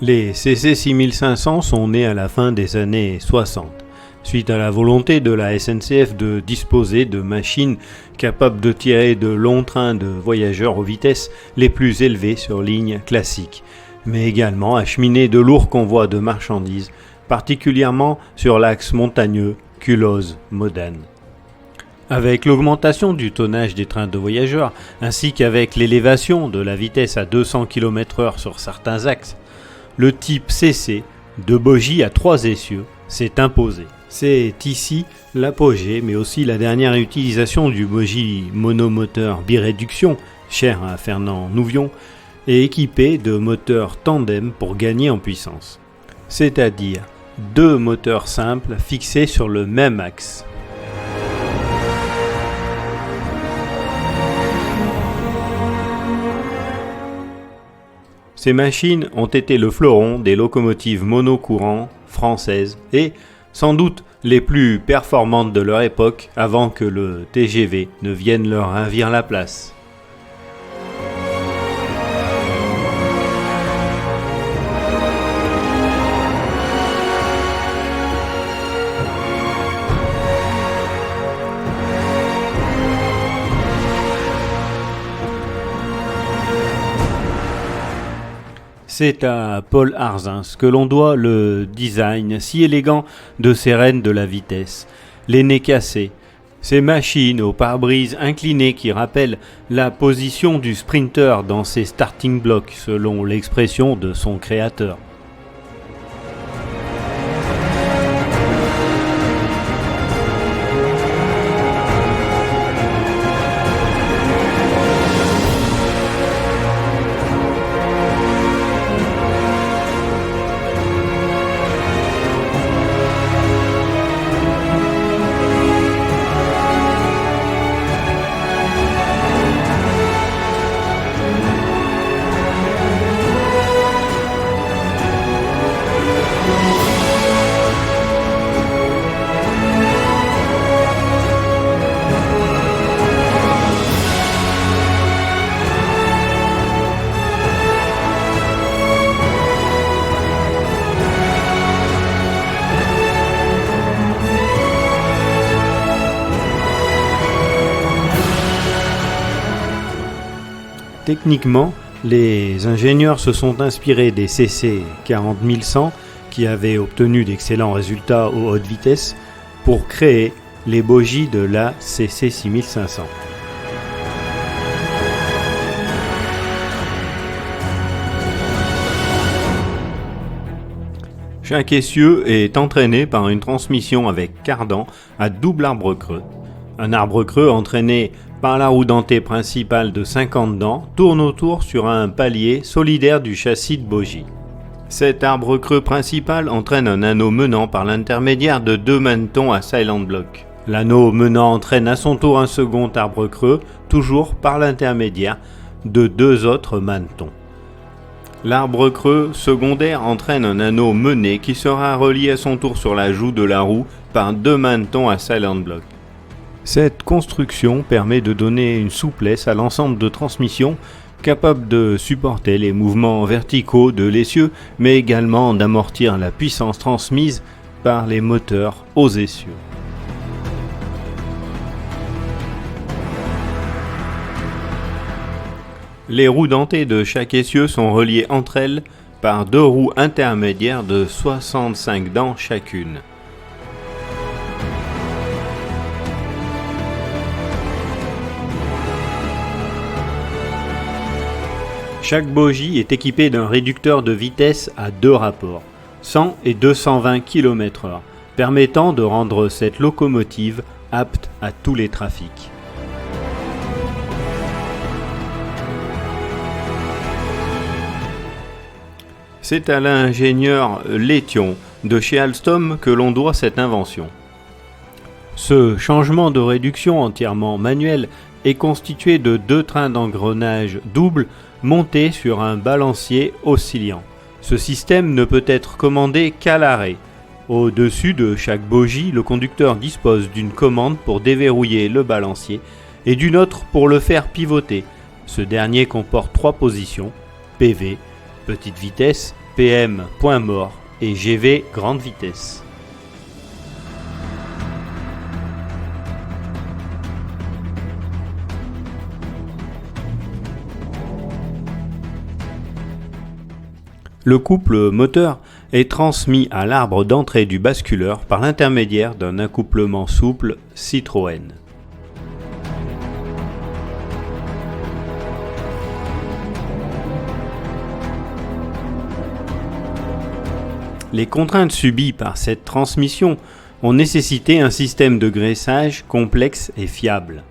Les CC6500 sont nés à la fin des années 60, suite à la volonté de la SNCF de disposer de machines capables de tirer de longs trains de voyageurs aux vitesses les plus élevées sur lignes classiques, mais également acheminer de lourds convois de marchandises, particulièrement sur l'axe montagneux Culloz-Modane. Avec l'augmentation du tonnage des trains de voyageurs, ainsi qu'avec l'élévation de la vitesse à 200 km/h sur certains axes, le type CC de bogie à 3 essieux s'est imposé. C'est ici l'apogée, mais aussi la dernière utilisation du bogie monomoteur biréduction, cher à Fernand Nouvion, et équipé de moteurs tandem pour gagner en puissance, c'est-à-dire 2 moteurs simples fixés sur le même axe. Ces machines ont été le fleuron des locomotives monocourant françaises et, sans doute, les plus performantes de leur époque avant que le TGV ne vienne leur ravir la place. C'est à Paul Arzins que l'on doit le design si élégant de ces reines de la vitesse, les nez cassés, ces machines aux pare-brise inclinés qui rappellent la position du sprinter dans ses starting blocks selon l'expression de son créateur. Techniquement, les ingénieurs se sont inspirés des CC 40100 qui avaient obtenu d'excellents résultats aux hautes vitesses pour créer les bogies de la CC 6500. Chaque essieu est entraîné par une transmission avec cardan à double arbre creux. Un arbre creux entraîné par la roue dentée principale de 50 dents tourne autour sur un palier solidaire du châssis de bogie. Cet arbre creux principal entraîne un anneau menant par l'intermédiaire de 2 manetons à silent block. L'anneau menant entraîne à son tour un second arbre creux, toujours par l'intermédiaire de 2 autres manetons. L'arbre creux secondaire entraîne un anneau mené qui sera relié à son tour sur la joue de la roue par 2 manetons à silent block. Cette construction permet de donner une souplesse à l'ensemble de transmission capable de supporter les mouvements verticaux de l'essieu, mais également d'amortir la puissance transmise par les moteurs aux essieux. Les roues dentées de chaque essieu sont reliées entre elles par 2 roues intermédiaires de 65 dents chacune. Chaque bogie est équipée d'un réducteur de vitesse à 2 rapports, 100 et 220 km/h, permettant de rendre cette locomotive apte à tous les trafics. C'est à l'ingénieur Létion de chez Alstom que l'on doit cette invention. Ce changement de réduction entièrement manuel est constitué de 2 trains d'engrenage double montés sur un balancier oscillant. Ce système ne peut être commandé qu'à l'arrêt. Au-dessus de chaque bogie, le conducteur dispose d'une commande pour déverrouiller le balancier et d'une autre pour le faire pivoter. Ce dernier comporte 3 positions, PV, petite vitesse, PM point mort et GV grande vitesse. Le couple moteur est transmis à l'arbre d'entrée du basculeur par l'intermédiaire d'un accouplement souple Citroën. Les contraintes subies par cette transmission ont nécessité un système de graissage complexe et fiable.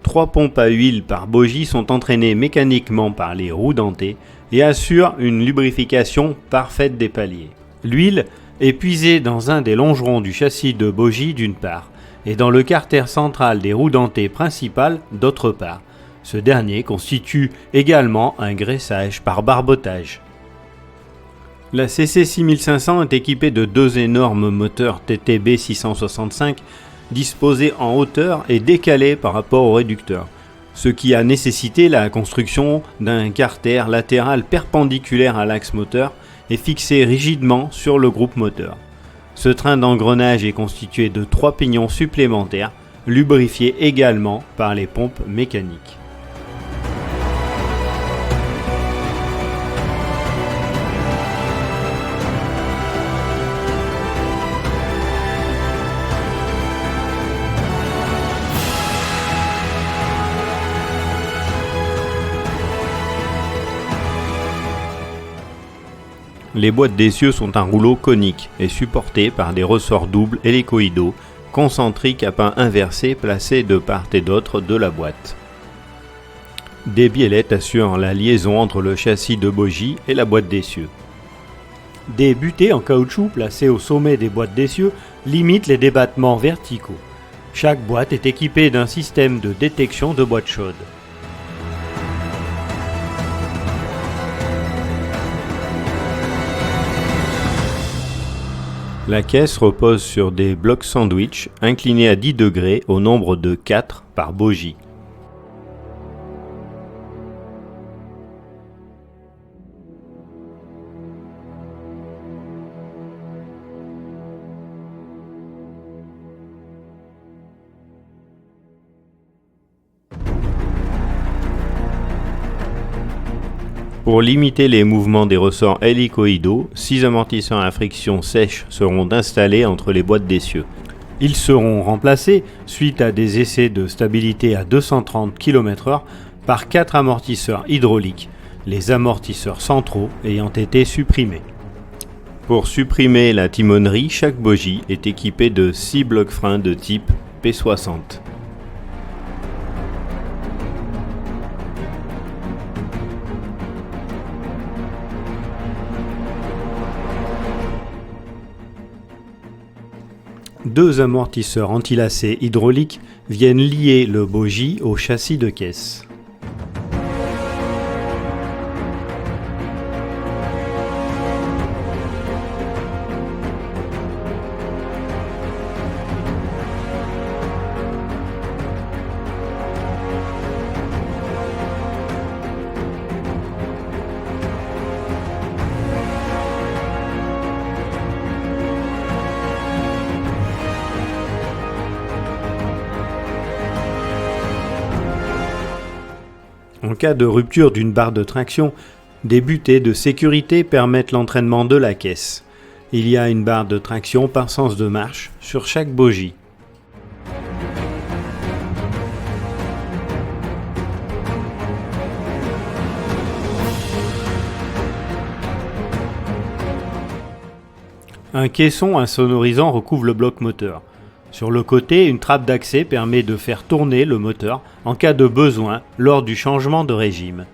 3 pompes à huile par bogie sont entraînées mécaniquement par les roues dentées et assurent une lubrification parfaite des paliers. L'huile est puisée dans un des longerons du châssis de bogie d'une part et dans le carter central des roues dentées principales d'autre part. Ce dernier constitue également un graissage par barbotage. La CC 6500 est équipée de 2 énormes moteurs TTB 665 disposés en hauteur et décalés par rapport au réducteur, ce qui a nécessité la construction d'un carter latéral perpendiculaire à l'axe moteur et fixé rigidement sur le groupe moteur. Ce train d'engrenage est constitué de 3 pignons supplémentaires, lubrifiés également par les pompes mécaniques. Les boîtes d'essieux sont un rouleau conique et supporté par des ressorts doubles hélicoïdaux concentriques à pin inversé placés de part et d'autre de la boîte. Des biellettes assurent la liaison entre le châssis de bogie et la boîte d'essieux. Des butées en caoutchouc placées au sommet des boîtes d'essieux limitent les débattements verticaux. Chaque boîte est équipée d'un système de détection de boîte chaude. La caisse repose sur des blocs sandwich inclinés à 10 degrés au nombre de 4 par bogie. Pour limiter les mouvements des ressorts hélicoïdaux, 6 amortisseurs à friction sèche seront installés entre les boîtes d'essieux. Ils seront remplacés, suite à des essais de stabilité à 230 km/h, par 4 amortisseurs hydrauliques, les amortisseurs centraux ayant été supprimés. Pour supprimer la timonerie, chaque bogie est équipée de 6 blocs freins de type P60. Deux amortisseurs antilacés hydrauliques viennent lier le bogie au châssis de caisse. En cas de rupture d'une barre de traction, des butées de sécurité permettent l'entraînement de la caisse. Il y a une barre de traction par sens de marche sur chaque bogie. Un caisson insonorisant recouvre le bloc moteur. Sur le côté, une trappe d'accès permet de faire tourner le moteur en cas de besoin lors du changement de régime.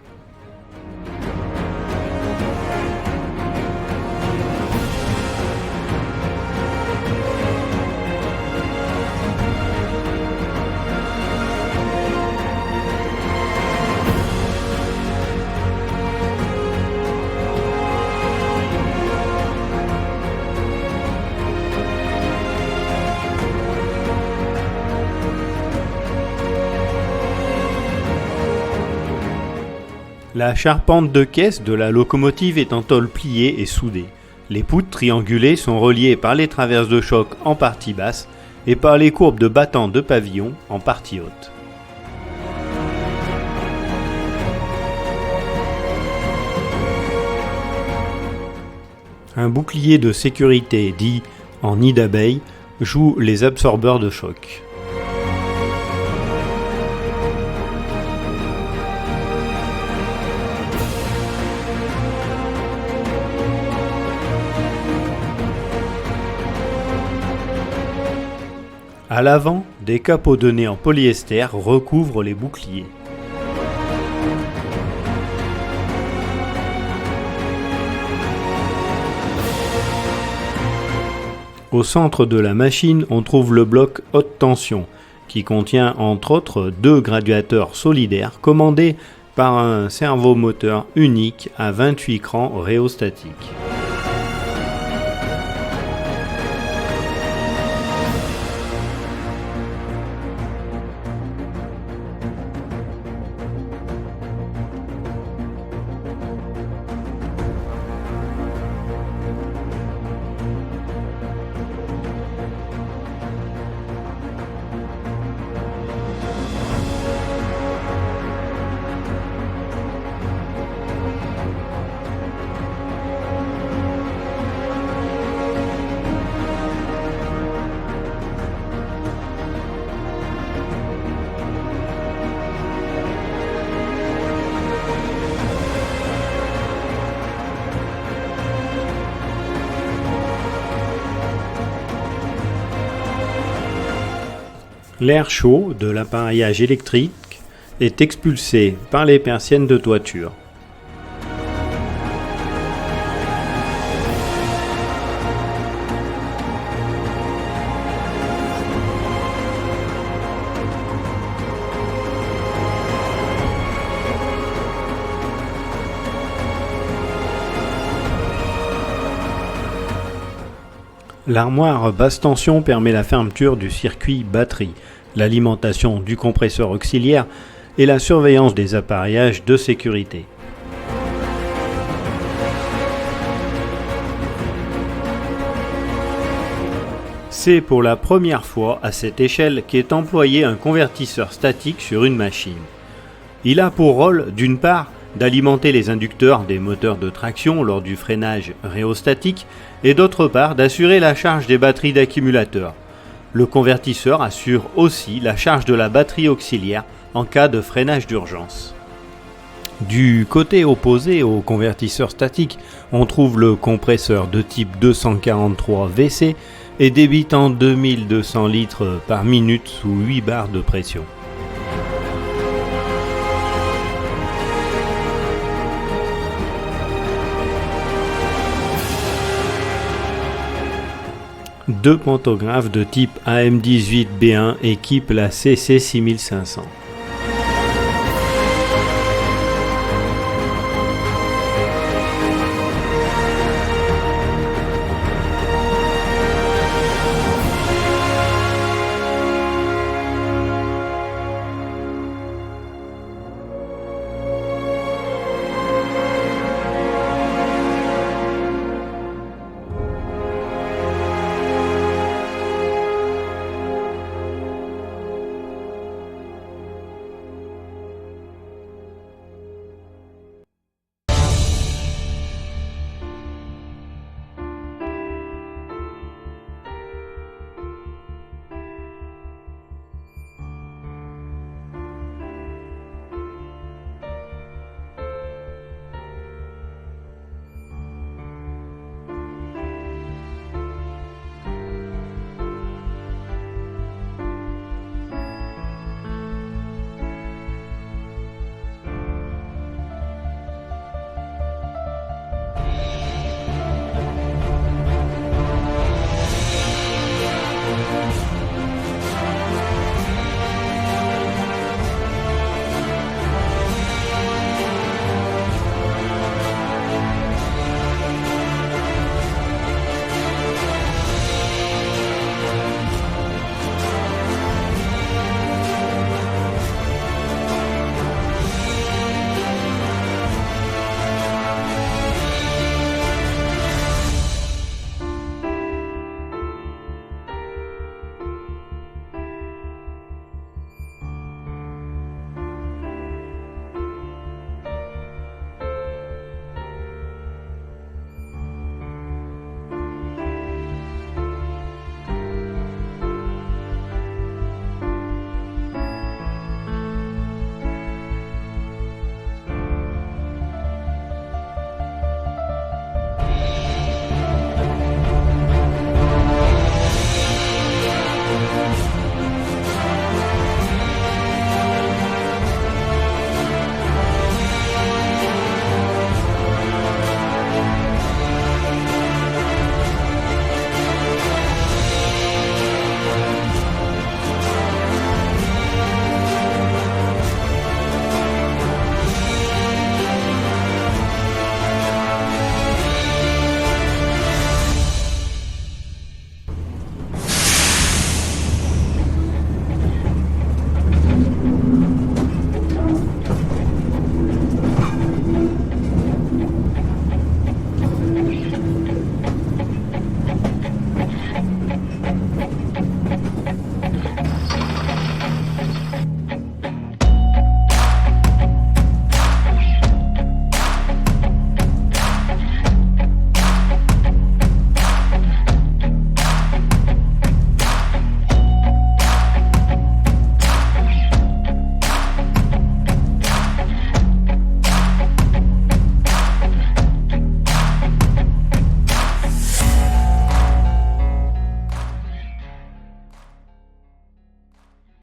La charpente de caisse de la locomotive est en tôle pliée et soudée. Les poutres triangulées sont reliées par les traverses de choc en partie basse et par les courbes de battants de pavillon en partie haute. Un bouclier de sécurité dit en nid d'abeille joue les absorbeurs de choc. À l'avant, des capots de nez en polyester recouvrent les boucliers. Au centre de la machine, on trouve le bloc haute tension, qui contient entre autres 2 graduateurs solidaires commandés par un servomoteur unique à 28 crans rhéostatiques. L'air chaud de l'appareillage électrique est expulsé par les persiennes de toiture. L'armoire basse tension permet la fermeture du circuit batterie, l'alimentation du compresseur auxiliaire et la surveillance des appareillages de sécurité. C'est pour la première fois à cette échelle qu'est employé un convertisseur statique sur une machine. Il a pour rôle, d'une part, d'alimenter les inducteurs des moteurs de traction lors du freinage rhéostatique et d'autre part d'assurer la charge des batteries d'accumulateurs. Le convertisseur assure aussi la charge de la batterie auxiliaire en cas de freinage d'urgence. Du côté opposé au convertisseur statique, on trouve le compresseur de type 243 WC et débitant 2200 litres par minute sous 8 bars de pression. Deux pantographes de type AM18B1 équipent la CC6500.